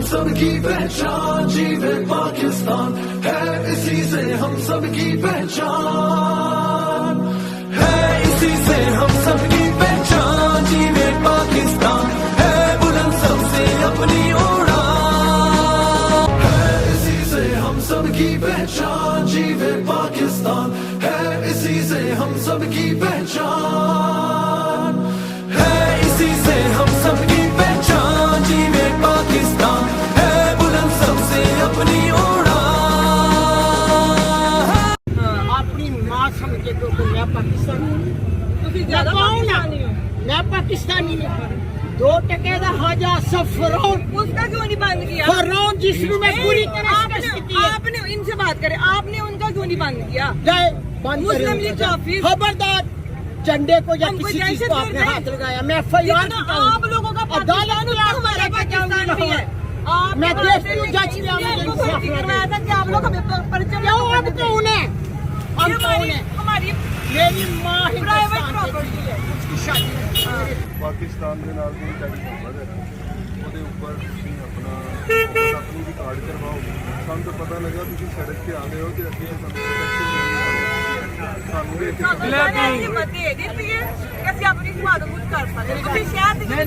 सब की पहचान, जीवे पाकिस्तान है इसी से हम सब की पहचान, है इसी से हम सब की पहचान, जीवे पाकिस्तान है बुलंद सबसे अपनी उड़ान, है इसी से हम सब की पहचान, जीवे पाकिस्तान है इसी से हम सब की पहचान, है इसी से हम सब की पहचान, जीवे पाकिस्तान है बुलंद सबसे अपनी उड़ान। अपनी मां समझे तो मैं पाकिस्तानी, मैं पाकिस्तानी 2 टके का हाजा सफरौन, उसका क्यों नहीं बंद किया? फरौन जिसमें मैं पूरी तरह आपने इनसे बात करें, आपने उनका क्यों नहीं बंद किया? मुस्लिम लीग का खबरदार, झंडे को या किसी चीज को आपने हाथ लगाया, मैं FIR आप लोगों का पाकिस्तान हमारा पाकिस्तान भी है। मैं देश की जज करवाया था कि आप लोग हमें परिचय क्यों? अब कौन है? अब कौन है? हमारी मेरी माँ प्राइवेट प्रॉपर्टी है। पाकिस्तान के नाल कोई टैक्स नंबर है, ਉਹਦੇ ਉੱਪਰ ਤੁਸੀਂ ਆਪਣਾ ਆਪਣੀ ਰਿਕਾਰਡ ਕਰਵਾਓ। ਸਾਨੂੰ ਤਾਂ ਪਤਾ ਲੱਗਾ ਤੁਸੀਂ ਸੜਕ ਤੇ ਆ ਗਏ ਹੋ ਤੇ ਅੱਗੇ ਸਾਨੂੰ ਹਿੰਮਤ ਦੇ ਦਿੱਤੀ ਹੈ ਕਿ ਅਸੀਂ ਆਪਣੀ ਹਿਮਾਇਤ ਕੁਝ ਕਰ ਸਕਦੇ। ਤੁਸੀਂ ਸ਼ਹਿਰ ਦੇ ਵਿੱਚ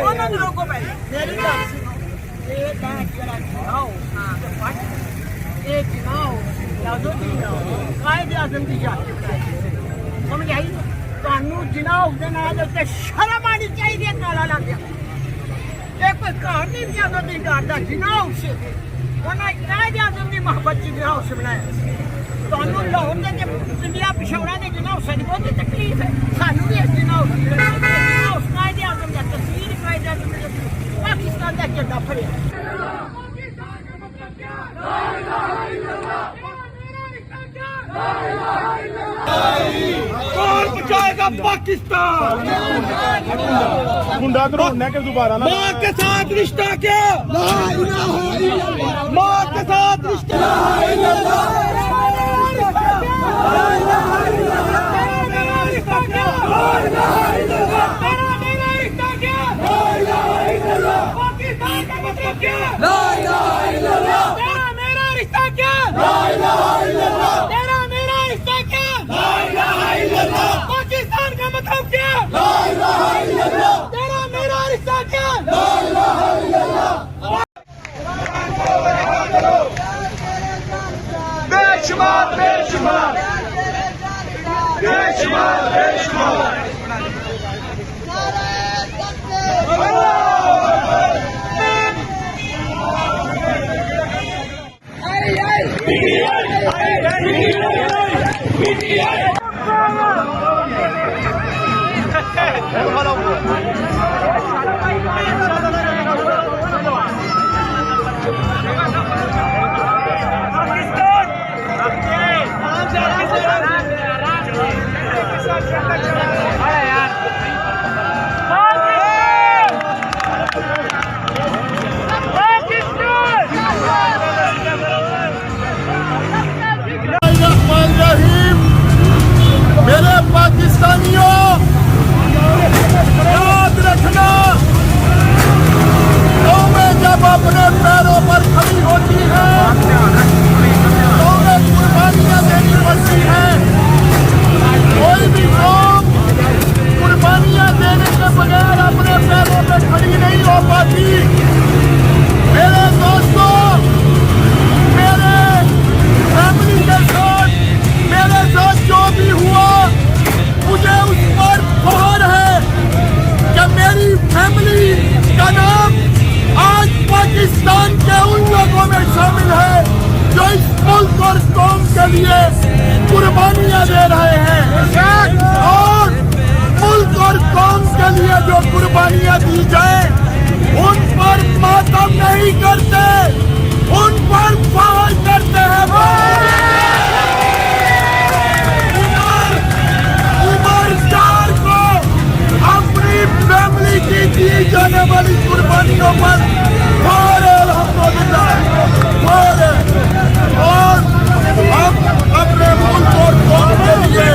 ਉਹਨਾਂ ਨੂੰ ਰੋਕੋ ਪਹਿਲੇ। मेरी बात सुनो, ये बैंक जरा गिनाओ, ये गिनाओ, यादों की गिनाओ, कायदे आज़म की जाति समझ आई? कानून गिनाओ के नाल ते शर्म आनी चाहिए, नाला लग गया ये कोई घर नहीं यादों की करता, गिनाओ उसे उन्हें कायदे आज़म की मोहब्बत की गिनाओ से बनाया। कानून लाहौर के इंडिया पिछौड़ा ने गिनाओ, सारी बहुत तकलीफ है, सानू भी गिनाओ कायदे आज़म का तस्वीर कायदे आज़म पाकिस्तान का झंडा फड़िया। कौन बचाएगा पाकिस्तान? ਗੁੰਡਾ ਕਰੋਨਾ ਕਿ ਦੁਬਾਰਾ ਨਾ माँ के साथ रिश्ता क्या? माँ के साथ रिश्ता पाकिस्तान का मतलब क्या? तेरा मेरा रिश्ता क्या? बेशुमार बेशुमार बेशुमार बेशुमार मेरे पाकिस्तानियों याद रखना, कौमें जब अपने पैरों पर खड़ी होती है तो उन्हें कुर्बानियां देनी पड़ती हैं। कोई भी कौम कुर्बानियां देने के बगैर अपने पैरों पर खड़ी नहीं हो पाती। मेरे दोस्तों, मेरे फैमिली के साथ मेरे साथ जो भी हुआ, मुझे उस पर फख्र है कि मेरी फैमिली का नाम आज पाकिस्तान के उन लोगों में शामिल है जो इस मुल्क और कौम के लिए कुर्बानियां दे रहे हैं, और मुल्क और कौम के लिए जो कुर्बानियां दी जाए उन पर मातम नहीं करते, उन पर फख्र करते हैं। अपनी फैमिली की दी जाने वाली कुर्बानियों पर और हम अपने मुल्क और कौम के लिए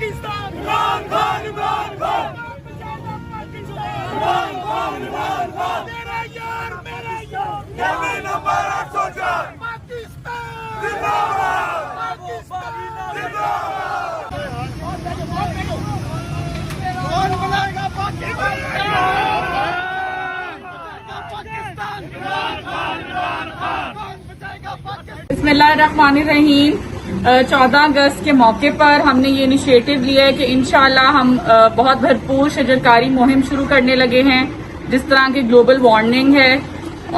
पाकिस्तान इमरान खान इमरान खान मेरा यार कैबिनेट नंबर 804 पाकिस्तान जिंदाबाद पाकिस्तान जिंदाबाद कौन बनाएगा पाकिस्तान बिस्मिल्लाहिर्रहमानिर्रहीम। 14 अगस्त के मौके पर हमने ये इनिशिएटिव लिया है कि इंशाल्लाह हम बहुत भरपूर शजरकारी मुहिम शुरू करने लगे हैं। जिस तरह की ग्लोबल वार्मिंग है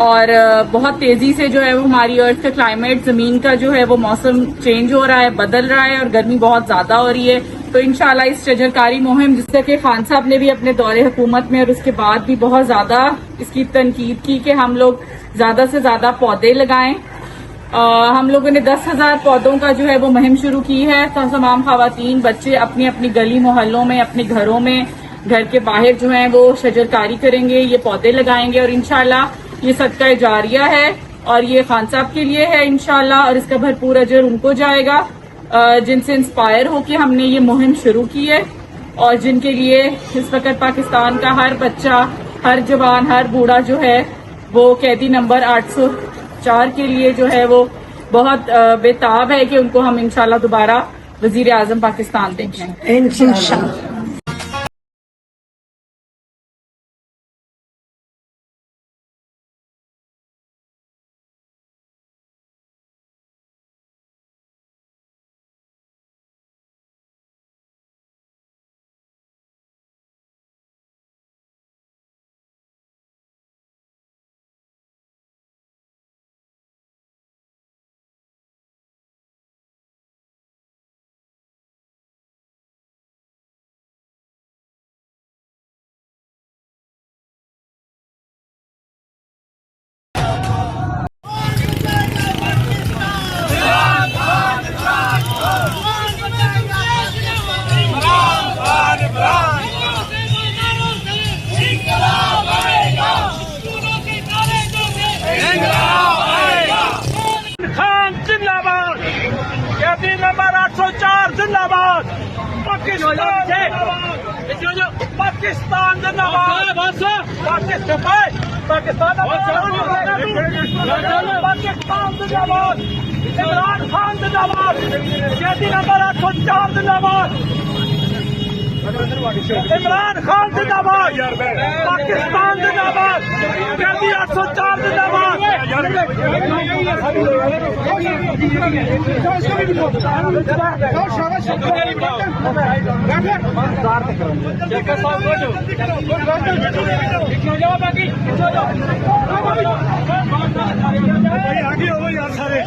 और बहुत तेजी से जो है वो हमारी अर्थ का क्लाइमेट, जमीन का जो है वो मौसम चेंज हो रहा है, बदल रहा है और गर्मी बहुत ज्यादा हो रही है। तो इंशाल्लाह इस शजरकारी मुहिम, जिससे कि खान साहब ने भी अपने दौरे हुकूमत में और उसके बाद भी बहुत ज्यादा इसकी तनकीद की कि हम लोग ज्यादा से ज्यादा पौधे लगाएं। हम लोगों ने 10,000 पौधों का जो है वो मुहिम शुरू की है। तो तमाम खवातीन, बच्चे अपनी अपनी गली मोहल्लों में, अपने घरों में, घर के बाहर जो है वो शजरकारी करेंगे, ये पौधे लगाएंगे और इंशाल्लाह ये सदका जारिया है और ये खान साहब के लिए है इंशाल्लाह, और इसका भरपूर अजर उनको जाएगा जिनसे इंस्पायर होकर हमने ये मुहिम शुरू की है और जिनके लिए इस वक्त पाकिस्तान का हर बच्चा, हर जवान, हर बूढ़ा जो है वो कैदी नंबर 804 के लिए जो है वो बहुत बेताब है कि उनको हम इंशाल्लाह दोबारा वजीर आजम पाकिस्तान देखें इंशाल्लाह। कैबिनेट नंबर 804 जिंदाबाद पाकिस्तान पाकिस्तान जिंदाबाद पाकिस्तान जिंदाबाद इमरान खान जिंदाबाद कैबिनेट नंबर 804 जिंदाबाद इमरान खान जिंदाबाद पाकिस्तान जिंदाबाद कैदी 804 जिंदाबाद आगे हो यार सारे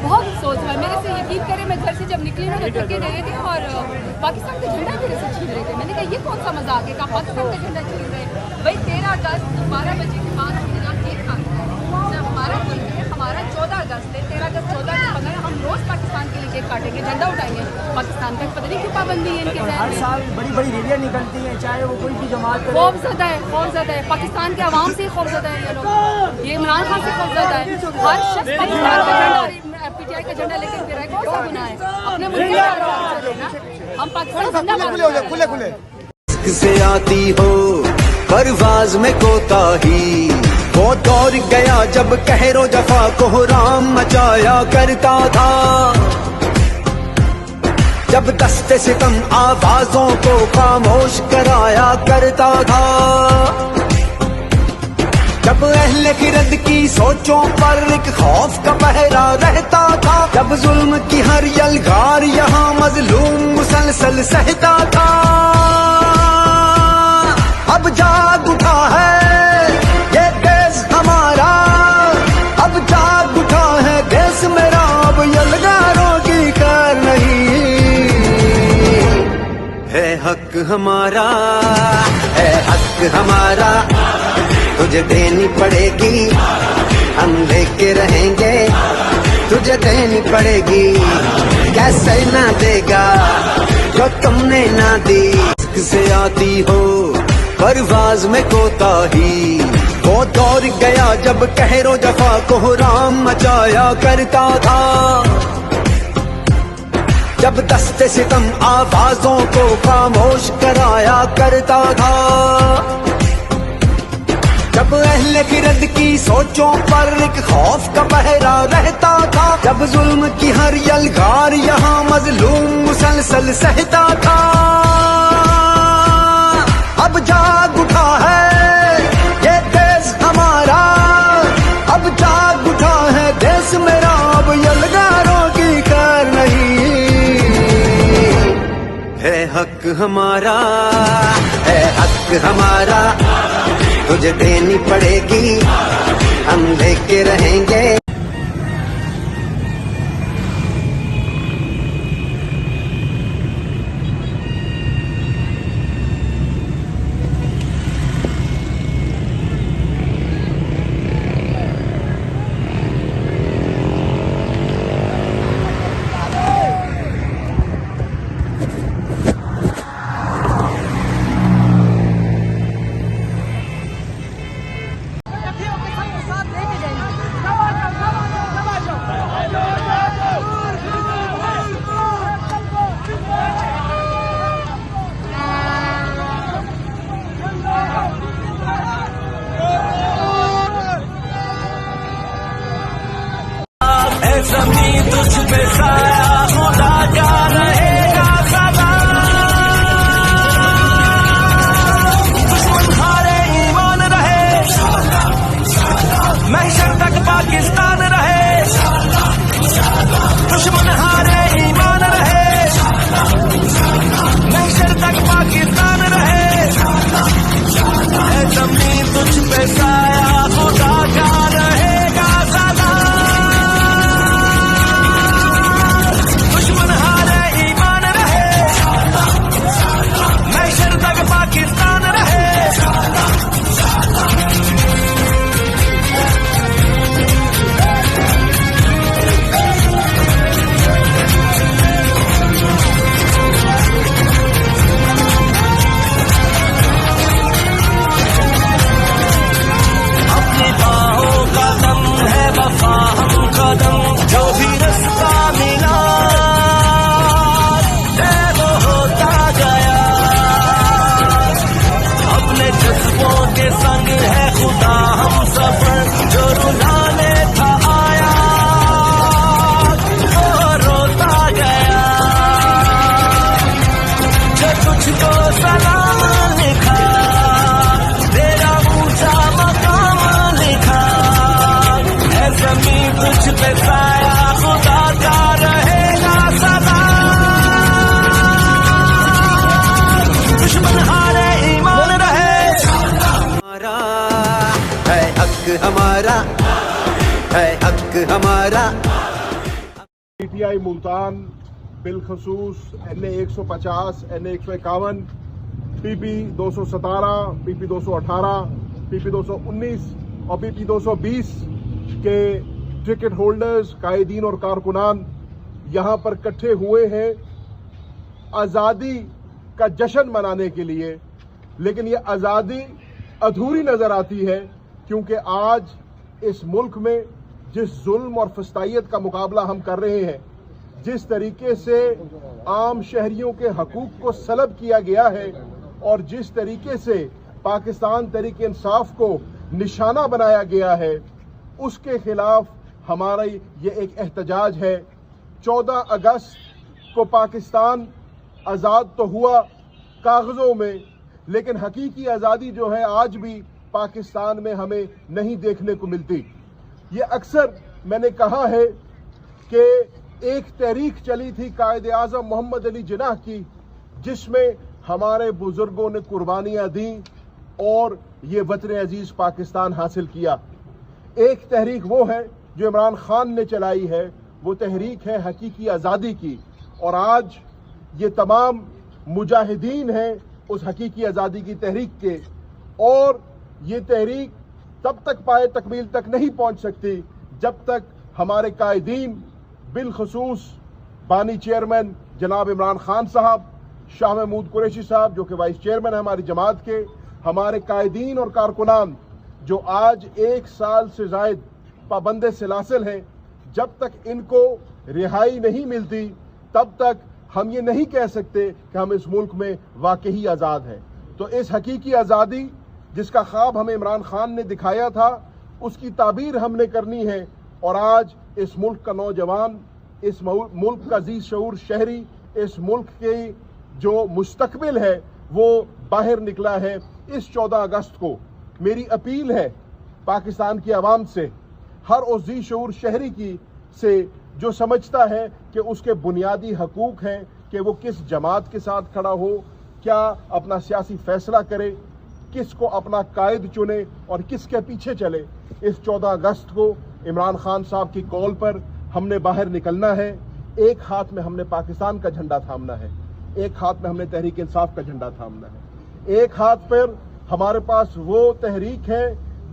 बहुत अफसोस है। मेरे से यकीन करें, मैं घर से जब निकली ना तो थके रहे थे और पाकिस्तान का झंडा मेरे से छीन रहे थे। मैंने कहा ये कौन सा मजाक है, कहा पाकिस्तान का झंडा छीन रहे। भाई 13 अगस्त 12 बजे के बाद हमने जब केक काटना है, जब हमारा केक है, हमारा 14 अगस्त है, 13 अगस्त 14 अगस्त बना है, हम रोज पाकिस्तान के लिए केक काटेंगे, झंडा उठाएंगे। पाकिस्तान तक पता नहीं क्यों पाबंदी है इनके हर साल बड़ी बड़ी रैलियां निकलती हैं, चाहे वो कोई भी जमात करे। खौफजदा है पाकिस्तान के अवाम से खौफजदा है ये लोग, ये इमरान खान से खौफजदा है। हर शख्स पाकिस्तान का झंडा PTI का झंडा लेकर फिर कौन सा गुनाह है? अपने मुल्क का हम पाकिस्तान खुले से आती हो परवाज में कोताही, वो दौर गया जब कहरो जफा को राम मचाया करता था, जब दस्ते सितम आवाजों को खामोश कराया करता था। जब अहले गिरद की सोचों पर एक खौफ का पहरा रहता था, जब जुल्म की हर यलगार यहाँ मजलूम मुसलसल सहता था। अब जाग उठा है ये देश हमारा, अब जाग उठा है देश मेरा, अब यलगारों की खैर नहीं। है हक हमारा, है हक हमारा, तुझे देनी पड़ेगी, हम लेके रहेंगे, तुझे देनी पड़ेगी। कैसे ना देगा जो तुमने ना दी। से आती हो परवाज में कोताही, वो दौर गया जब कहरो जफा को राम मचाया करता था, जब दस्ते सितम आवाजों को खामोश कराया करता था, जब अहले गिरद की सोचों पर एक खौफ का पहरा रहता था, जब जुल्म की हर यलगार यहाँ मजलूम मुसलसल सहता था। अब जाग उठा है ये देश हमारा, अब जाग उठा है देश मेरा, अब यलगारों की खैर नहीं। है हक हमारा, है हक हमारा, तुझे देनी पड़ेगी, हम लेके रहेंगे। ज़मीं तुझ पे साया खुदा का रहेगा सदा, दुश्मन हारे ईमान रहे, महशर तक पाकिस्तान रहे, दुश्मन हारे ईमान रहे, महशर तक पाकिस्तान रहे। ज़मीं तुझ पे साया खुदा का रहेगा सदा, पाकिस्तान रहे। अपनी बाहों का दम है वफा हम कदम, जो भी रास्ता मिला वो होता गया, जज्बों के संग है खुदा हम सफर, जो रुलाने था आया वो रोता गया, जो तुझको सलाम लिखा तेरा ऊंचा मकाम लिखा, है ज़मीं तुझ पे साया खुदा का रहेगा सदा, दुश्मन हारे ईमान रहे। है हक हमारा, है हक हमारा। पीटीआई मुल्तान बिलखसूस NA 150, NA 151, PP 217, PP 218, PP 219 और PP 220 के टिकट होल्डर्स, कायदीन और कारकुनान यहाँ पर इकट्ठे हुए हैं आज़ादी का जश्न मनाने के लिए। लेकिन ये आज़ादी अधूरी नजर आती है, क्योंकि आज इस मुल्क में जिस जुल्म और फस्तायत का मुकाबला हम कर रहे हैं, जिस तरीके से आम शहरियों के हकूक को सलब किया गया है और जिस तरीके से पाकिस्तान तहरीक इंसाफ को निशाना बनाया गया है, उसके खिलाफ हमारा ये एक एहतजाज है। 14 अगस्त को पाकिस्तान आज़ाद तो हुआ कागज़ों में, लेकिन हकीकी आज़ादी जो है आज भी पाकिस्तान में हमें नहीं देखने को मिलती। ये अक्सर मैंने कहा है कि एक तहरीक चली थी कायदे आज़म मोहम्मद अली जिन्नाह की, जिसमें हमारे बुजुर्गों ने कुर्बानियां दी और ये वतन अजीज पाकिस्तान हासिल किया। एक तहरीक वो है जो इमरान खान ने चलाई है, वो तहरीक है हकीकी आज़ादी की, और आज ये तमाम मुजाहिदीन हैं उस हकीकी आज़ादी की तहरीक के, और ये तहरीक तब तक पाए तकमील तक नहीं पहुंच सकती जब तक हमारे कायदीन, बिलखसूस बानी चेयरमैन जनाब इमरान खान साहब, शाह महमूद कुरैशी साहब जो कि वाइस चेयरमैन है हमारी जमात के, हमारे कायदीन और कारकुनान जो आज 1 साल से जायद पाबंदे सिलासिल हैं, जब तक इनको रिहाई नहीं मिलती तब तक हम ये नहीं कह सकते कि हम इस मुल्क में वाकई आज़ाद हैं। तो इस हकीकी आज़ादी जिसका ख्वाब हमें इमरान खान ने दिखाया था, उसकी ताबीर हमने करनी है, और आज इस मुल्क का नौजवान, इस मुल्क का जी शऊर शहरी, इस मुल्क की जो मुस्तकबिल है वो बाहर निकला है। इस 14 अगस्त को मेरी अपील है पाकिस्तान की आवाम से, हर उस जी शऊर शहरी की से जो समझता है कि उसके बुनियादी हकूक हैं कि वो किस जमात के साथ खड़ा हो, क्या अपना सियासी फैसला करे, किसको अपना कायद चुने और किसके पीछे चले। इस 14 अगस्त को इमरान खान साहब की कॉल पर हमने बाहर निकलना है। एक हाथ में हमने पाकिस्तान का झंडा थामना है, एक हाथ में हमने तहरीक इंसाफ का झंडा थामना है। एक हाथ पर हमारे पास वो तहरीक है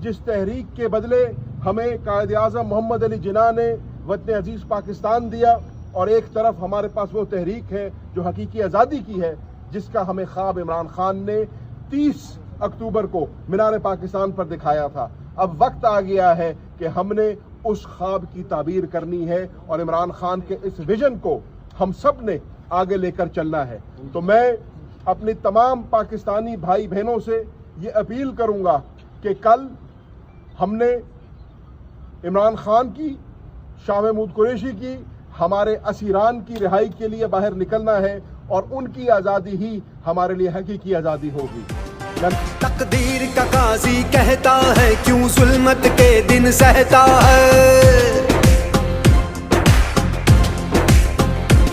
जिस तहरीक के बदले हमें कायदे आज़म मोहम्मद अली जिन्नाह ने वतन अजीज पाकिस्तान दिया, और एक तरफ हमारे पास वो तहरीक है जो हकीकी आज़ादी की है, जिसका हमें ख्वाब इमरान खान ने 30 अक्टूबर को मीनार पाकिस्तान पर दिखाया था। अब वक्त आ गया है कि हमने उस ख्वाब की ताबीर करनी है और इमरान खान के इस विजन को हम सब ने आगे लेकर चलना है। तो मैं अपने तमाम पाकिस्तानी भाई बहनों से ये अपील करूंगा कि कल हमने इमरान खान की, शाह महमूद कुरैशी की, हमारे असीरान की रिहाई के लिए बाहर निकलना है, और उनकी आज़ादी ही हमारे लिए हकीकी आज़ादी होगी। तकदीर का काजी कहता है क्यों जुल्मत के दिन सहता है,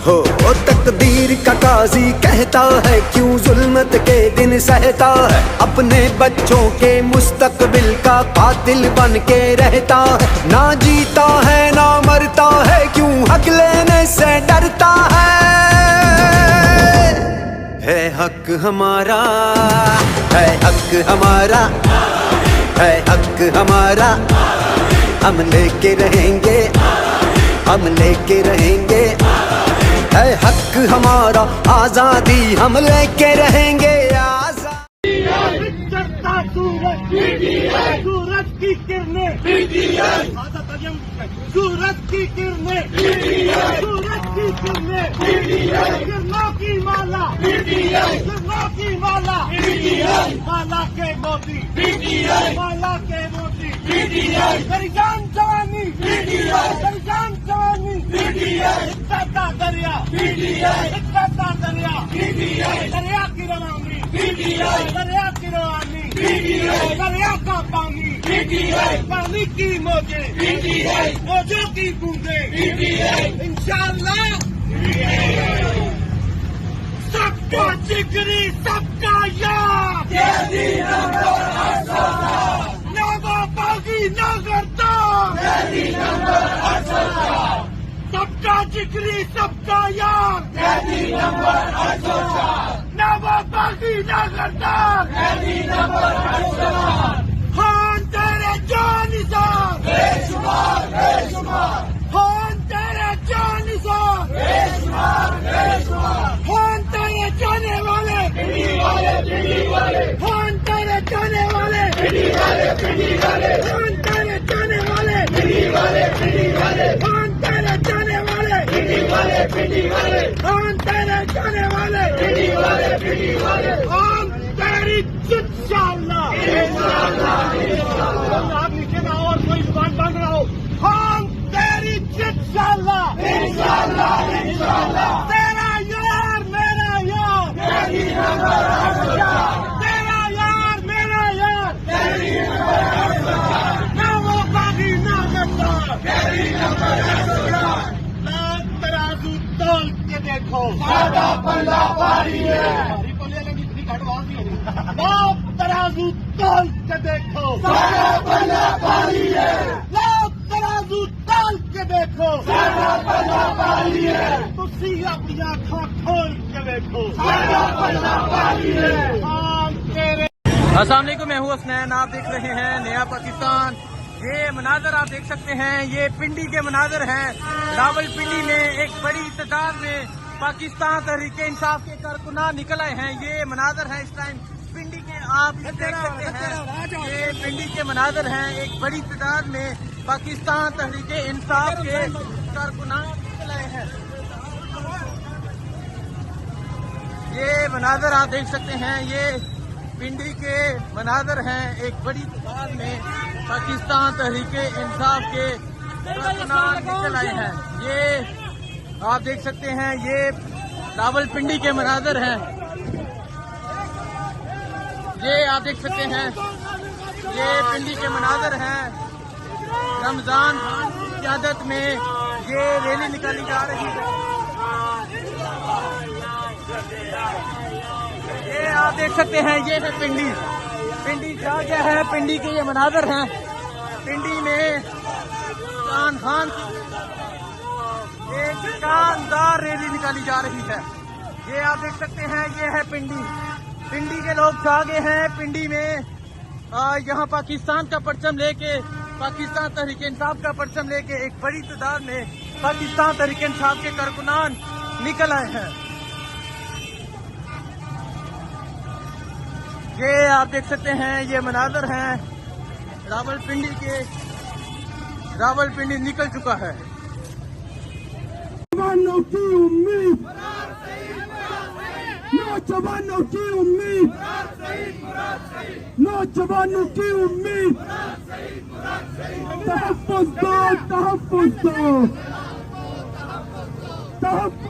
हो तकदीर का काजी कहता है क्यों जुल्मत के दिन सहता है, अपने बच्चों के मुस्तकबिल का कातिल बन के रहता है, ना जीता है ना मरता है क्यों हक लेने से डरता है हक हमारा, है हक हमारा, है हक हमारा, हम लेके रहेंगे, हम लेके रहेंगे, है हक हमारा, आजादी हम लेके रहेंगे। सूरज की किरणें, सूरज की किरणें, सूरज की किरणें, किरणों की माला, किरणों की माला, माला के मोती, माला के मोती, मेरी जान जवानी, मेरी जान जवानी, इज्जत का दरिया, इज्जत का दरिया, दरिया की रवानी, दरिया की रवानी, दरिया का पानी, पानी की मौजे, मौजों की बूंदे, इंशाअल्लाह सबका जिगरी सबका याद, ना बागी ना करता, सबका जिगरी सबका याद, ना बागी ना करता, हाँ तेरे जान निसार, बेशुमार बेशुमार, हाँ तेरे जान निसार, बेशुमार बेशुमार, हाँ तेरे जाने वाले, हाँ तेरे जाने वाले, हाँ तेरे जाने वाले, हाँ तेरे जाने वाले, हाँ तेरे जाने वाले, हम तेरी इंशाअल्लाह, आप नीचे ना हो और कोई जुबान बांध रहा हो, हम तेरी इंशाअल्लाह, तेरा यार मेरा यार, तेरा यार मेरा यार, तराजू तोल के देखो, तराजू तोल के देखो, तुसी अपनी आँखों खोल के देखो। अस्सलाम वालेकुम, मैं हूँ हसनैन। आप देख रहे हैं नया पाकिस्तान। ये मनाजर आप देख सकते हैं, ये पिंडी के मनाजर हैं। रावलपिंडी में एक बड़ी तादाद में पाकिस्तान तहरीके इंसाफ के कारकुनान निकल आए हैं। ये मनाजर है इस टाइम पिंडी के, आप देख सकते हैं। ये पिंडी के मनाजर हैं, एक बड़ी तादाद में पाकिस्तान तहरीके इंसाफ के कारकुनान निकल आए हैं। ये मनाजर आप देख सकते हैं, ये पिंडी के मनाजर हैं, एक बड़ी तादाद में पाकिस्तान तहरीके इंसाफ के कारकुनान निकल आए हैं। ये आप देख सकते हैं, ये रावलपिंडी के मनाजर हैं। ये आप देख सकते हैं, ये पिंडी के मनाजर हैं। रमजान खान की क़यादत में ये रैली निकाली जा रही है। ये आप देख सकते हैं, ये है पिंडी। पिंडी क्या क्या है, पिंडी के ये मनाजर हैं। पिंडी में रमजान खान की एक शानदार रैली निकाली जा रही है। ये आप देख सकते हैं, ये है पिंडी। पिंडी के लोग आगे हैं। पिंडी में यहाँ पाकिस्तान का परचम लेके, पाकिस्तान तहरीके इंसाफ का परचम लेके एक बड़ी तादाद में पाकिस्तान तहरीके इंसाफ के कारकुनान निकल आए हैं। ये आप देख सकते हैं, ये मनाजर हैं रावलपिंडी के। रावलपिंडी निकल चुका है। नौजवानों की उम्मीद, नौजवानों की उम्मीद, नौजवानों की उम्मीद, तहफ़्फ़ुज़ दो, तहफ़्फ़ुज़ दो, तहफ़्फ़ुज़ दो।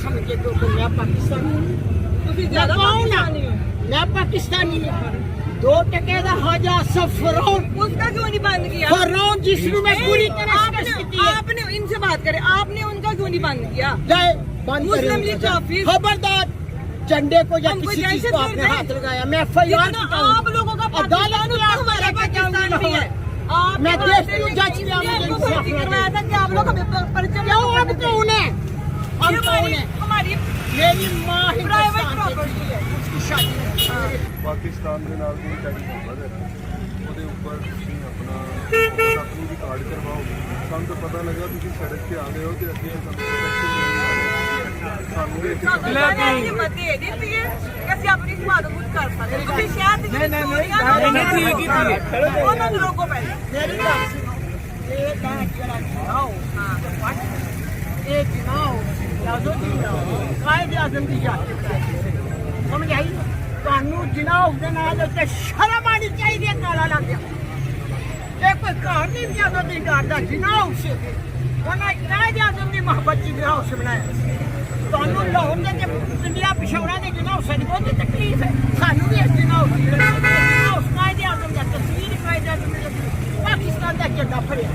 समझे तो मैं पाकिस्तानी मैं पाकिस्तानी दो टके का हाजा सफरौन उसका क्यों नहीं बंद किया? फरौन जिसमें मैं पूरी तरह आपने इनसे बात करें, आपने उनका क्यों नहीं बंद किया? मुस्लिम लीग का खबरदार, झंडे को या किसी चीज को आपने हाथ लगाया मैं FIR आप लोगों का अदालत में हमारा पाकिस्तान भी है। मैं देश की जज करवाया था कि आप लोग हमें परिचय क्यों अब कौन है? अब कौन है? हमारी मेरी माँ प्राइवेट प्रॉपर्टी है। पाकिस्तान के नाल कोई टैक्स होगा ਉਹਦੇ ਉੱਪਰ ਤੁਸੀਂ ਆਪਣਾ ਆਪਣੀ ਵੀ ਕਾਰਡ ਕਰਵਾਓ। ਸਾਨੂੰ ਤਾਂ ਪਤਾ ਲੱਗਾ ਤੁਸੀਂ ਸੜਕ ਤੇ ਆ ਗਏ ਹੋ ਤੇ ਅੱਗੇ ਸਾਨੂੰ ਸਾਨੂੰ ਇਹ हिम्मत दे देती है कि ਅਸੀਂ ਆਪਣੀ ਸਮਾਦ ਕੁਝ ਕਰ ਸਕਦੇ ਤੁਸੀਂ ਸ਼ਹਿਰ ਦੀ नहीं ठीक ही थी ਉਹਨਾਂ ਨੂੰ ਰੋਕੋ ਪਹਿਲੇ मेरी बात सुनो एक है जरा चुनाव एक चुनाव यादों की कायदे आजम की जाती समझ आई ਤੁਹਾਨੂੰ ਜਨਾਬ ਦੇ ਨਾਲ ਉੱਤੇ ਸ਼ਰਮ ਆਣੀ ਚਾਹੀਦੀ ਹੈ ਕਾਲਾ ਲੱਗ ਗਿਆ ਇਹ ਕੋਈ ਘਰ ਨਹੀਂ ਜਦੋਂ ਦੀ ਕਰਦਾ ਜਨਾਬ ਸੇ ਉਹਨਾਂ ਕਾਇਦੇ ਆਜ਼ਮ ਦੀ ਮੁਹੱਬਤ ਦੀ ਜਨਾਬ ਸੇ ਬਣਾਇਆ ਤੁਹਾਨੂੰ ਲਾਹੌਰ ਦੇ ਤੇ ਪਿੰਡਿਆ ਪਿਸ਼ੌਰਾ ਦੇ ਜਨਾਬ ਸੇ ਬਹੁਤ ਤਕਲੀਫ ਹੈ ਸਾਨੂੰ ਵੀ ਇਸ ਜਨਾਬ ਕਾਇਦੇ ਆਜ਼ਮ ਦਾ ਤਸਵੀਰ ਕਾਇਦੇ ਆਜ਼ਮ ਦਾ ਪਾਕਿਸਤਾਨ ਦਾ ਝੰਡਾ ਫੜਿਆ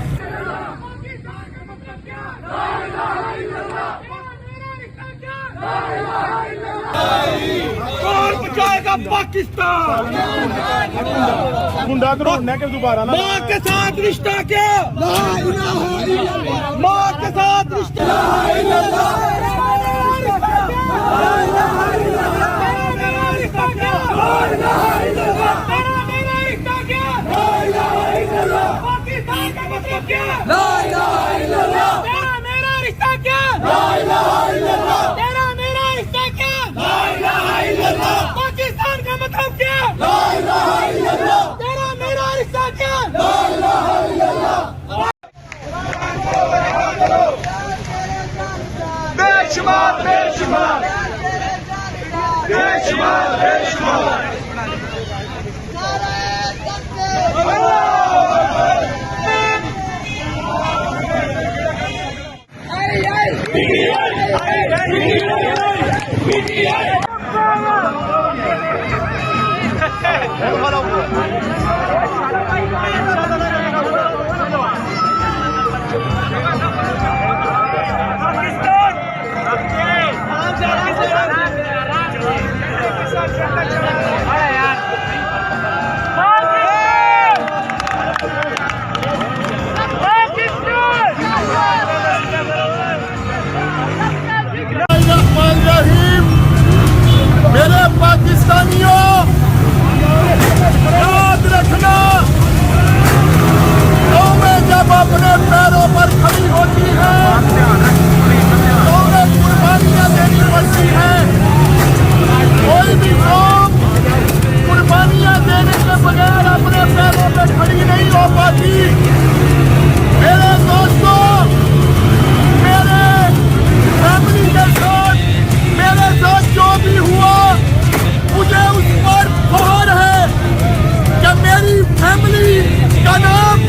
कौन बचाएगा पाकिस्तान गुंडा करोड़ने के दोबारा माँ के साथ रिश्ता क्या माँ के साथ रिश्ता पाकिस्तान का मतलब क्या तेरा मेरा रिश्ता क्या तेरा मेरा रिश्ता क्या पाकिस्तान का मतलब क्या तेरा मेरा रिश्ता क्या बेशुमार बेशुमार बेशुमार बेशुमार मेरे पाकिस्तानियों याद रखना कौमें जब अपने पैरों पर खड़ी होती है कौमें कुर्बानियां देनी पड़ती है कोई भी कौम कुर्बानियां देने के बगैर अपने पैरों पर खड़ी नहीं हो पाती मेरे दोस्तों मेरे फैमिली के साथ मेरे साथ जो भी हुआ मुझे उस पर फख्र है कि मेरी फैमिली का नाम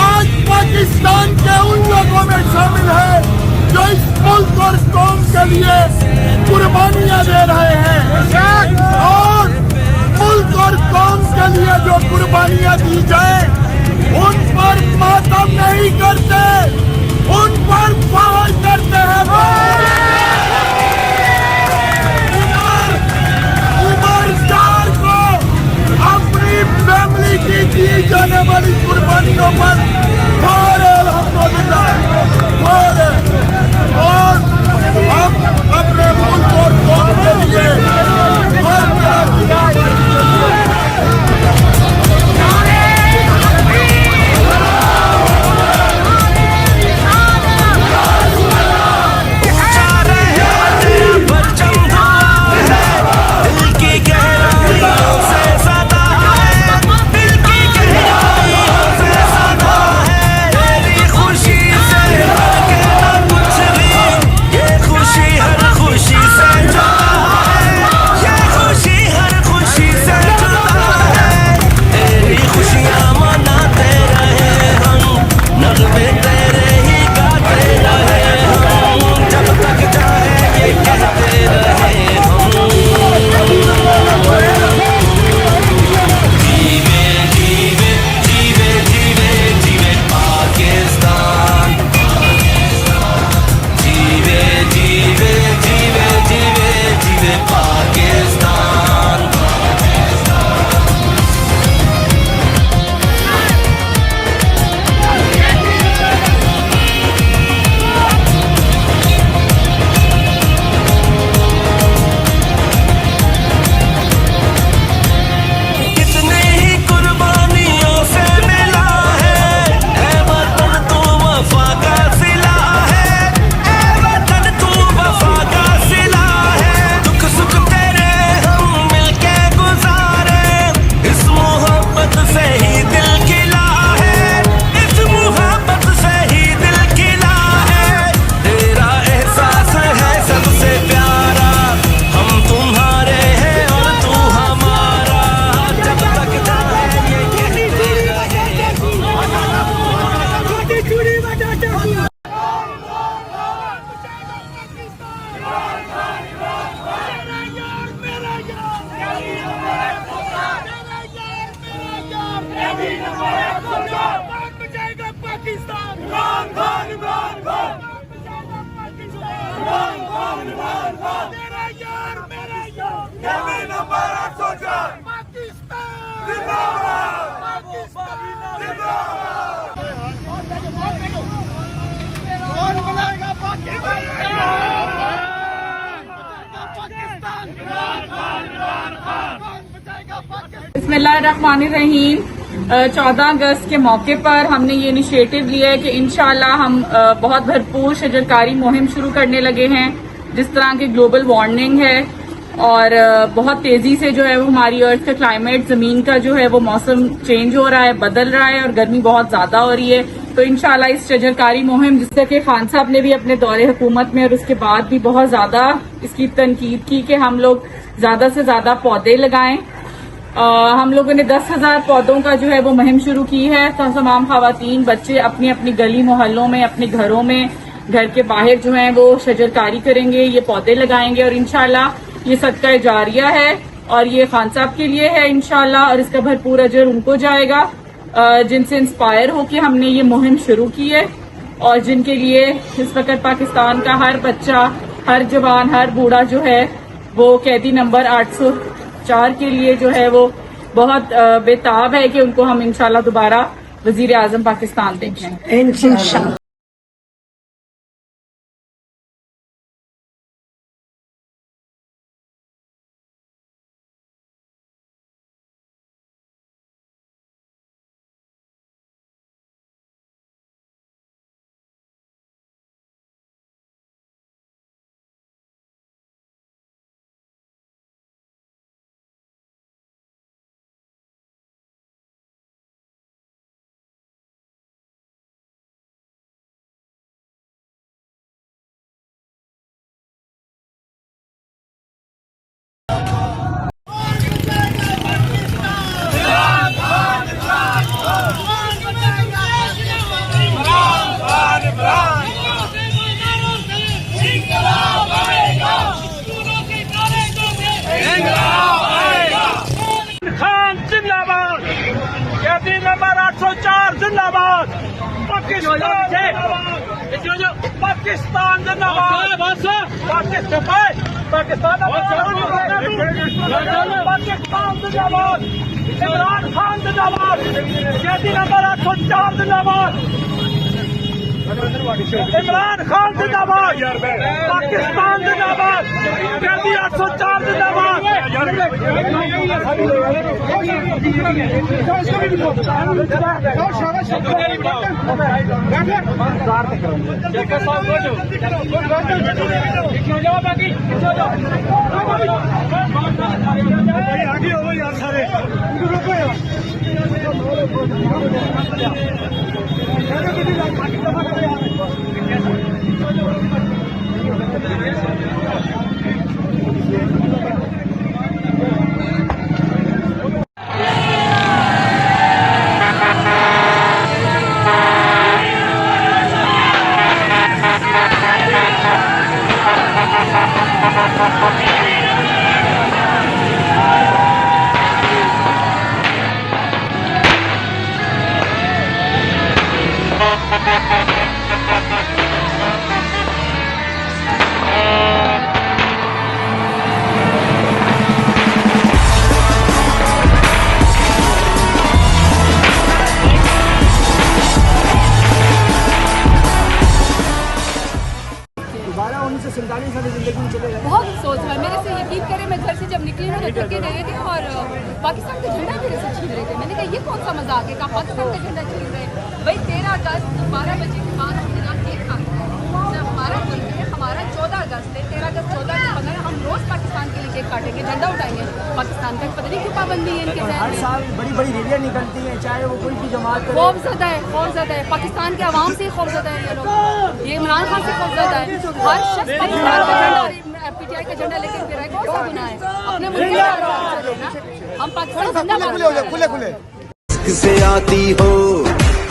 आज पाकिस्तान के उन लोगों में शामिल है जो इस मुल्क और कौम के लिए कुर्बानियां दे रहे हैं और मुल्क और कौम के लिए जो कुर्बानियां दी जाए उन पर मातम नहीं करते उन पर फख्र करते हैं अपनी फैमिली की दी जाने वाली कुर्बानियों पर और हम अपने मुल्क और कौम के लिए बचाएगा पाकिस्तान। इमरान खान, इमरान खान बचाएगा पाकिस्तान। मेरा यार, मेरा यार। कैबिन नंबर 804 पाकिस्तान जिंदाबाद, पाकिस्तान जिंदाबाद। कौन बनाएगा पाकिस्तान? पाकिस्तान। इमरान खान, इमरान खान। कौन बचाएगा पाकिस्तान? बिस्मिल्लाहिर्रहमानिर्रहीम। 14 अगस्त के मौके पर हमने ये इनिशिएटिव लिया है कि इंशाल्लाह हम बहुत भरपूर शजरकारी मुहिम शुरू करने लगे हैं। जिस तरह की ग्लोबल वार्मिंग है और बहुत तेजी से जो है वो हमारी अर्थ का क्लाइमेट, जमीन का जो है वो मौसम चेंज हो रहा है, बदल रहा है और गर्मी बहुत ज्यादा हो रही है। तो इंशाल्लाह इस शजरकारी मुहिम, जिससे कि खान साहब ने भी अपने दौरे हुकूमत में और उसके बाद भी बहुत ज्यादा इसकी तनकीद की कि हम लोग ज्यादा से ज्यादा पौधे लगाएं। हम लोगों ने 10,000 पौधों का जो है वो मुहिम शुरू की है। तो तमाम खवातीन, बच्चे अपनी अपनी गली मोहल्लों में, अपने घरों में, घर के बाहर जो है वो शजरकारी करेंगे, ये पौधे लगाएंगे और इंशाल्लाह ये सदका जारिया है और ये खान साहब के लिए है इंशाल्लाह, और इसका भरपूर अजर उनको जाएगा जिनसे इंस्पायर होकर हमने ये मुहिम शुरू की है और जिनके लिए इस वक्त पाकिस्तान का हर बच्चा, हर जवान, हर बूढ़ा जो है वो कैदी नंबर 804 के लिए जो है वो बहुत बेताब है कि उनको हम इंशाल्लाह दोबारा वजीर आजम पाकिस्तान देखें इंशाल्लाह। कैबिन नंबर 804 जिंदाबाद, पाकिस्तान जिंदाबाद, पाकिस्तान जिंदाबाद, पाकिस्तान जिंदाबाद, इमरान खान जिंदाबाद, कैबिन नंबर 804 जिंदाबाद, इमरान खान जिंदाबाद, पाकिस्तान जिंदाबाद, कैदी 804 जिंदाबाद। आगे हो यार सारे बहुत अफसोस है। मेरे से यकीन करें, मैं घर से जब निकली ना तो थके रहे थे और पाकिस्तान का झंडा मेरे से छीन रहे थे। मैंने कहा ये कौन सा मजाक है, कहा पाकिस्तान का झंडा छीन रहे। भाई 13 अगस्त 12 बजे के बाद हम यहाँ केक खाते हैं। जब हमारा मुल्क है, हमारा 14 अगस्त है, 13 अगस्त 14 से 15 हम रोज पाकिस्तान के लिए केक काटेंगे, झंडा उठाएंगे पाकिस्तान का। पता नहीं क्यों पाबंदी है इनके हर साल बड़ी बड़ी रैलियां निकलती हैं, चाहे वो कोई भी जमात करे। खौफजदा है, खौफजदा है। पाकिस्तान के अवाम से खौफजदा है ये लोग, ये इमरान खान से खौफजदा है। हर शख्स पाकिस्तान का झंडा, पीटीआई का झंडा लेकर फिर आए, कौन सा गुनाह है? अपने मुल्क का हम पाकिस्तान खुले खुले से आती हो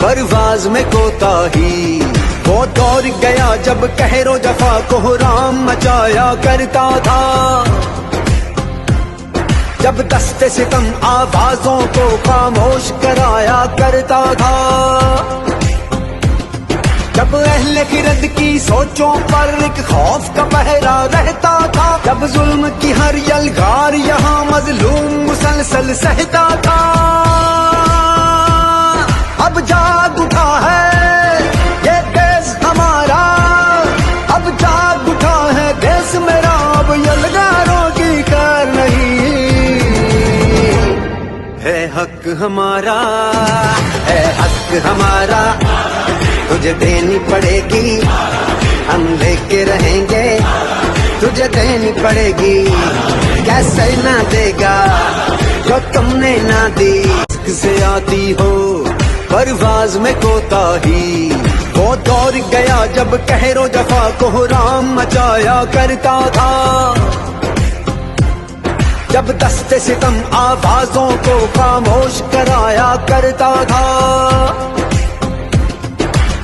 परवाज में कोताही, वो दौर गया जब कहरो जफा को राम मचाया करता था। जब दस्ते सितम आवाजों को खामोश कराया करता था, जब अहले खिरद की सोचों पर एक खौफ का पहरा रहता था, जब जुल्म की हर यलगार यहाँ मजलूम मुसलसल सहता था। अब जाग उठा है ये देश हमारा, अब जाग उठा है देश मेरा, अब यलगारों की खैर नहीं। है हक हमारा, है हक हमारा, तुझे देनी पड़ेगी, हम लेके रहेंगे, तुझे देनी पड़ेगी। कैसे ना देगा जो तुमने ना दी। से आती हो परवाज में कोताही, वो दौर गया जब कहरो जफा को राम मचाया करता था, जब दस्ते सितम आवाजों को खामोश कराया करता था,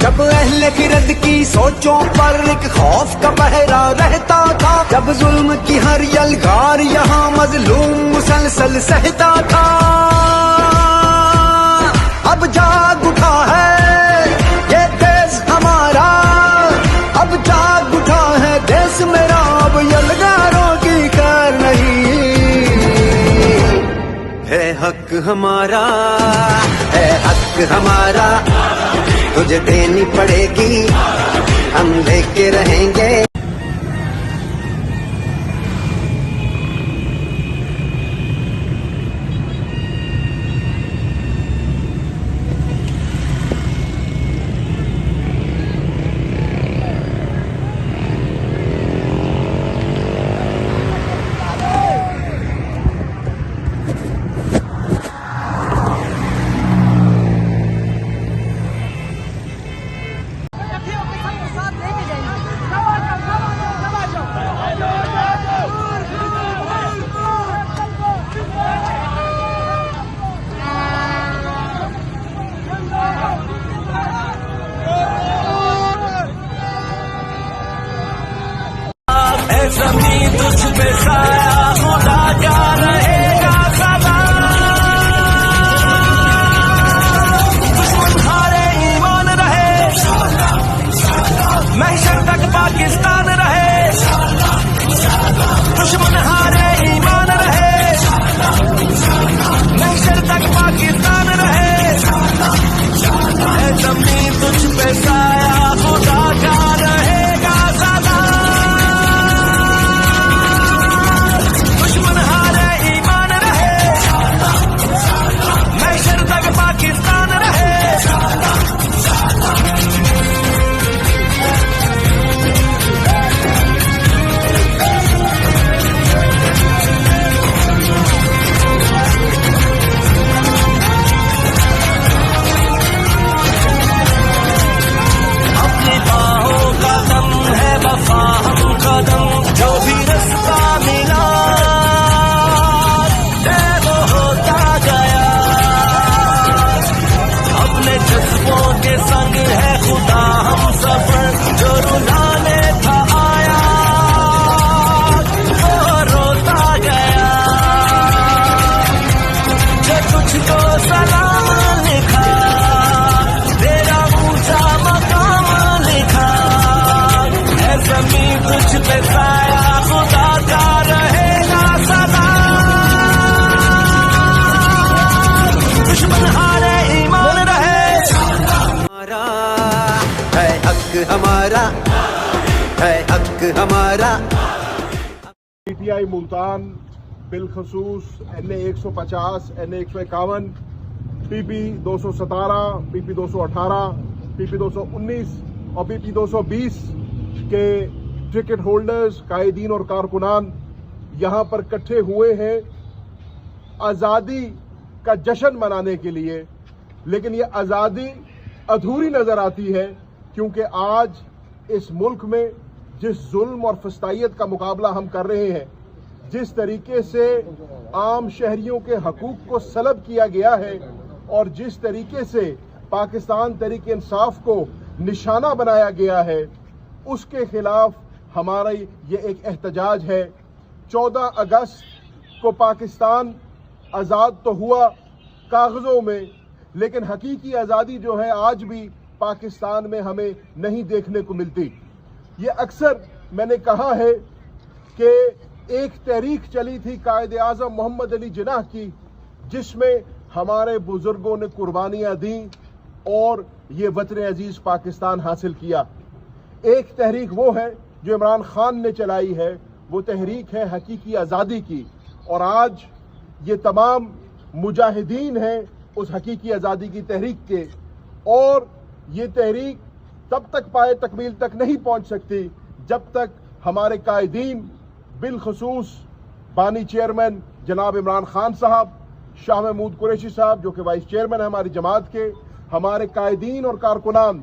जब अहले खिरद की सोचों पर एक खौफ का पहरा रहता था, जब जुल्म की हर यलगार यहाँ मजलूम मुसलसल सहता था। अब जाग उठा है ये देश हमारा, अब जाग उठा है देश मेरा, अब यलगारों की खैर नहीं। है हक हमारा, है हक हमारा, तुझे देनी पड़ेगी, हम लेके रहेंगे। ज़मीं तुझ पे साया खुदा का रहेगा सदा, दुश्मन हारे ईमान रहे, महशर तक पाकिस्तान रहे, दुश्मन हारे ईमान रहे, महशर तक पाकिस्तान रहे। ज़मीं तुझ पे साया खुदा का रहेगा सदा, पाकिस्तान रहे। अपनी बाहों का दम है वफा हम कदम, जो भी रास्ता मिला वो होता गया, अपने जज्बों के संग है खुदा हम सफर, जो रुलाने था आया वो रोता गया, जो तुझको सलाम लिखा तेरा ऊंचा मकाम लिखा, है ज़मीं तुझ पे साया खुदा का रहेगा सदा, दुश्मन हारे ईमान रहे। है हक हमारा, है हक हमारा। पीटीआई मुल्तान बिलखसूस NA 150, NA 151, PP 217, PP 218, PP 219 और PP 220 के टिकट होल्डर्स, कायदीन और कारकुनान यहाँ पर इकट्ठे हुए हैं आज़ादी का जश्न मनाने के लिए। लेकिन ये आज़ादी अधूरी नजर आती है, क्योंकि आज इस मुल्क में जिस जुल्म और फस्तायत का मुकाबला हम कर रहे हैं, जिस तरीके से आम शहरियों के हकूक को सलब किया गया है और जिस तरीके से पाकिस्तान तहरीक इंसाफ को निशाना बनाया गया है, उसके खिलाफ हमारा ये एक एहतजाज है। 14 अगस्त को पाकिस्तान आज़ाद तो हुआ कागज़ों में, लेकिन हकीकी आज़ादी जो है आज भी पाकिस्तान में हमें नहीं देखने को मिलती। ये अक्सर मैंने कहा है कि एक तहरीक चली थी कायदे आज़म मोहम्मद अली जिन्नाह की, जिसमें हमारे बुजुर्गों ने कुर्बानियां दी और ये वतन अजीज पाकिस्तान हासिल किया। एक तहरीक वो है जो इमरान खान ने चलाई है, वो तहरीक है हकीकी आज़ादी की, और आज ये तमाम मुजाहिदीन हैं उस हकीकी आज़ादी की तहरीक के, और ये तहरीक तब तक पाए तकमील तक नहीं पहुंच सकती जब तक हमारे कायदीन, बिलखसूस बानी चेयरमैन जनाब इमरान खान साहब, शाह महमूद कुरैशी साहब जो कि वाइस चेयरमैन है हमारी जमात के, हमारे कायदीन और कारकुनान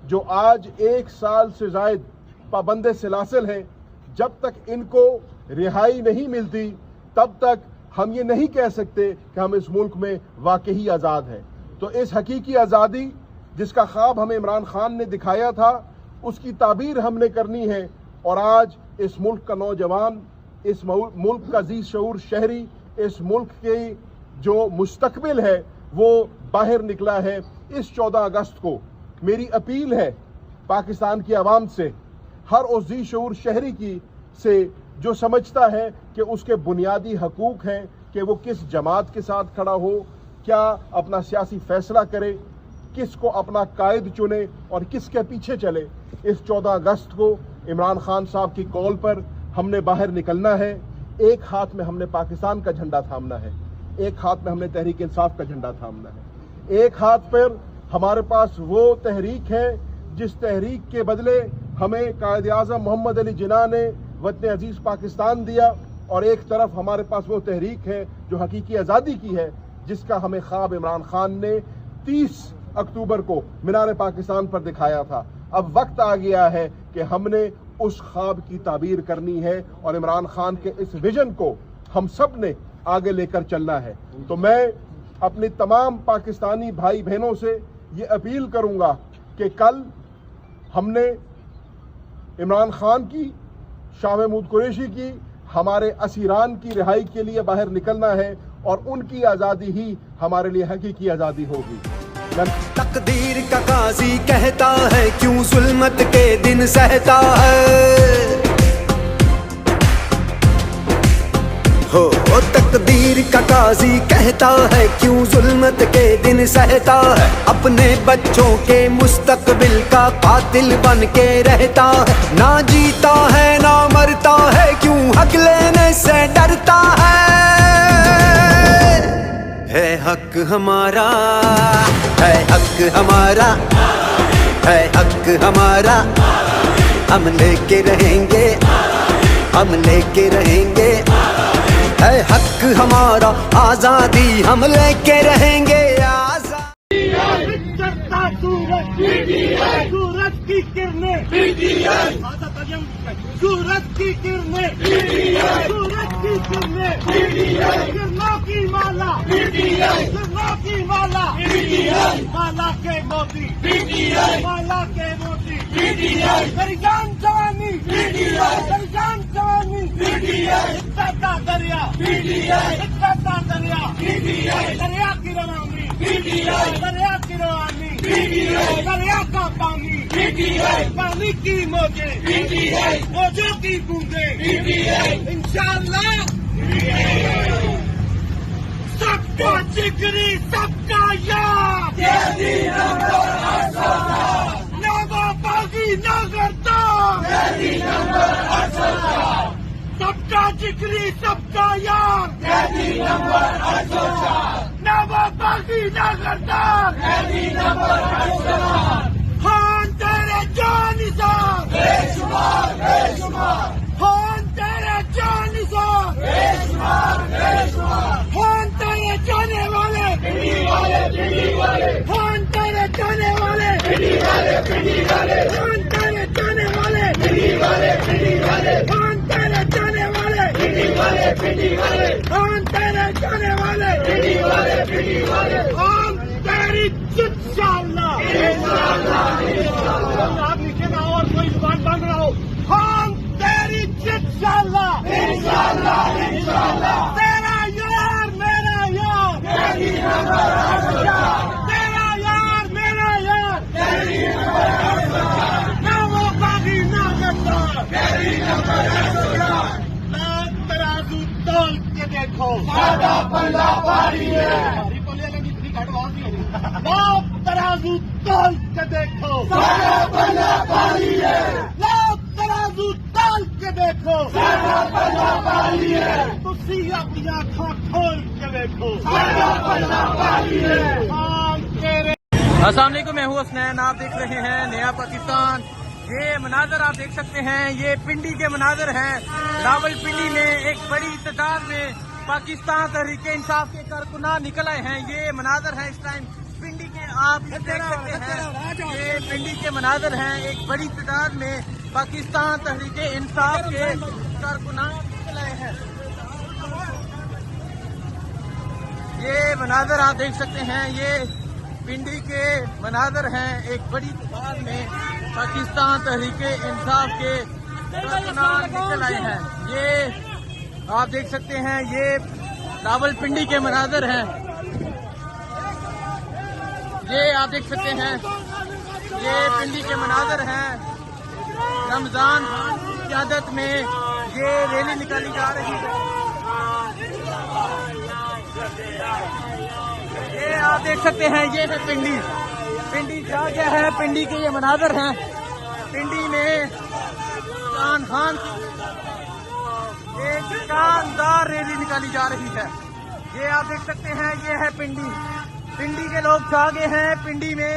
जो आज 1 साल से जायद पाबंदे सिलासिल हैं, जब तक इनको रिहाई नहीं मिलती तब तक हम ये नहीं कह सकते कि हम इस मुल्क में वाकई आज़ाद हैं। तो इस हकीकी आज़ादी जिसका ख्वाब हमें इमरान खान ने दिखाया था, उसकी ताबीर हमने करनी है, और आज इस मुल्क का नौजवान, इस मुल्क का जी शऊर शहरी, इस मुल्क की जो मुस्तकबिल है वो बाहर निकला है। इस 14 अगस्त को मेरी अपील है पाकिस्तान की आवाम से, हर उस जी शऊर शहरी की से जो समझता है कि उसके बुनियादी हकूक हैं कि वो किस जमात के साथ खड़ा हो, क्या अपना सियासी फैसला करे, किसको अपना कायद चुने और किसके पीछे चले। इस 14 अगस्त को इमरान खान साहब की कॉल पर हमने बाहर निकलना है। एक हाथ में हमने पाकिस्तान का झंडा थामना है, एक हाथ में हमने तहरीक इंसाफ का झंडा थामना है, एक हाथ पर हमारे पास वो तहरीक है जिस तहरीक के बदले हमें कायदे आज़म मोहम्मद अली जिन्नाह ने वतन अजीज पाकिस्तान दिया, और एक तरफ हमारे पास वो तहरीक है जो हकीकी आज़ादी की है, जिसका हमें ख्वाब इमरान खान ने 30 अक्टूबर को मीनार पाकिस्तान पर दिखाया था। अब वक्त आ गया है कि हमने उस ख्वाब की ताबीर करनी है और इमरान खान के इस विजन को हम सब ने आगे लेकर चलना है। तो मैं अपने तमाम पाकिस्तानी भाई बहनों से ये अपील करूंगा कि कल हमने इमरान खान की, शाह महमूद कुरैशी की, हमारे असीरान की रिहाई के लिए बाहर निकलना है, और उनकी आज़ादी ही हमारे लिए हकीकी आज़ादी होगी। तकदीर का काजी कहता है क्यों जुल्मत के दिन सहता है, हो तकदीर का काजी कहता है क्यों जुल्मत के दिन सहता है, अपने बच्चों के मुस्तकबिल का कातिल बन के रहता है, ना जीता है ना मरता है क्यों हक लेने से डरता है हक हमारा, है हक हमारा, है हक हमारा, हम लेके रहेंगे, हम लेके रहेंगे, है हक हमारा, आजादी हम लेके रहेंगे। सूरज की किरणें, सूरज की किरणें, सूरज की किरणें, किरणों की माला, किरणों की माला, माला के मोती, माला के मोती, मेरी जान जवानी, मेरी जान जवानी, इज्जत का दरिया, इज्जत का दरिया, दरिया की रवानी, दरिया की रवानी, दरिया का पानी, पानी की मौजें, मौजों की बूंदें, इंशाअल्लाह सबका जिगरी सबका याद, ना बागी ना करता, सबका जिगरी सबका याद, ना बागी ना करता, हाँ तेरे जानिसार, बेशुमार बेशुमार, हाँ तेरे जानिसार, बेशुमार बेशुमार, हाँ तेरे जाने वाले, हाँ तेरे जाने वाले, हाँ तेरे जाने वाले, हाँ तेरे जाने वाले, हाँ तेरे जाने वाले, हाँ तेरी इंशाअल्लाह, आप नीचे ना और कोई जुबान बंद ना हो, हम तेरी इंशाअल्लाह, तेरा तराजू तोल के देखो, सारा बल्ला भारी है। लाओ तराजू तोल के देखो, सारा बल्ला भारी है। तुसी अपनी आँखों खोल के देखो, सारा बल्ला भारी है। हम तेरे अस्सलाम वालेकुम, मैं हूँ हसनैन, आप देख रहे हैं नया पाकिस्तान। ये मनाजर आप देख सकते हैं, ये पिंडी के मनाजर हैं। रावलपिंडी में एक बड़ी तादाद में पाकिस्तान तहरीके इंसाफ के कारकुनान निकल आए हैं। ये मनाजर है इस टाइम पिंडी के, आप देख सकते हैं, ये पिंडी के मनाजर हैं। एक बड़ी तादाद में पाकिस्तान तहरीके इंसाफ के कारकुनान निकल आए हैं। ये मनाजर आप देख सकते हैं, ये पिंडी के मनाजर हैं। एक बड़ी तादाद में पाकिस्तान तहरीके इंसाफ के कारकुनान निकल आए हैं। ये आप देख सकते हैं, ये रावलपिंडी के मनाजर हैं। ये आप देख सकते हैं, ये पिंडी के मनाजर हैं। रमजान की क़यादत में ये रैली निकाली जा रही है। ये आप देख सकते हैं, ये है पिंडी। पिंडी क्या है, पिंडी के ये मनाजर हैं। पिंडी में इमरान खान की एक शानदार रैली निकाली जा रही है। ये आप देख सकते हैं, ये है पिंडी। पिंडी के लोग आगे हैं। पिंडी में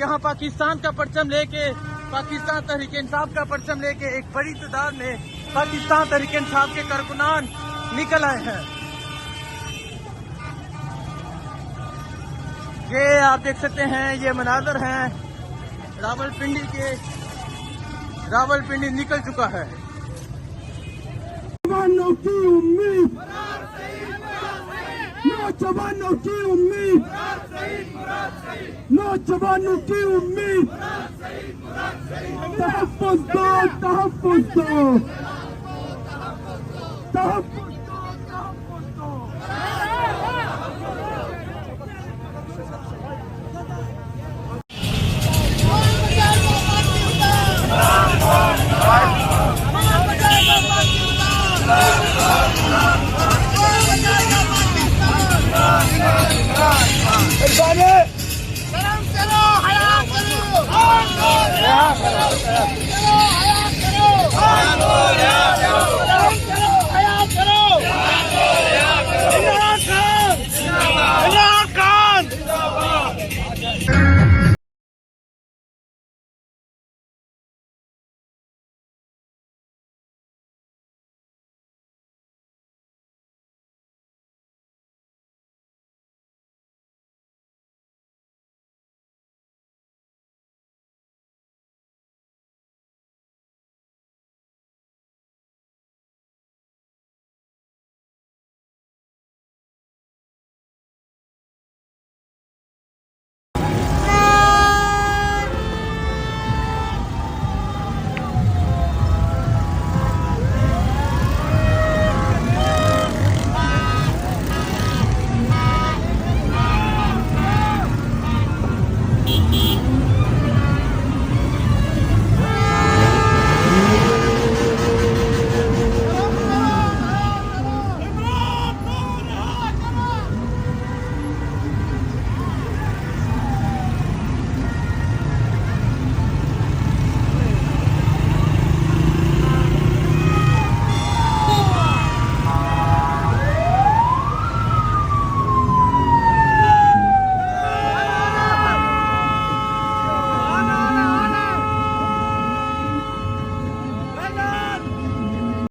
यहाँ पाकिस्तान का परचम लेके, पाकिस्तान तहरीके इंसाफ का परचम लेके एक बड़ी तादाद में पाकिस्तान तहरीके इंसाफ के कारकुनान निकल आए हैं। ये आप देख सकते हैं, ये मनाजर हैं रावलपिंडी के। रावलपिंडी निकल चुका है। नौजवानों की उम्मीद, नौजवानों की उम्मीद, नौजवानों की उम्मीद। तहफ़्फ़ुज़ दो, तहफ़्फ़ुज़ दो, तहफ़्फ़ुज़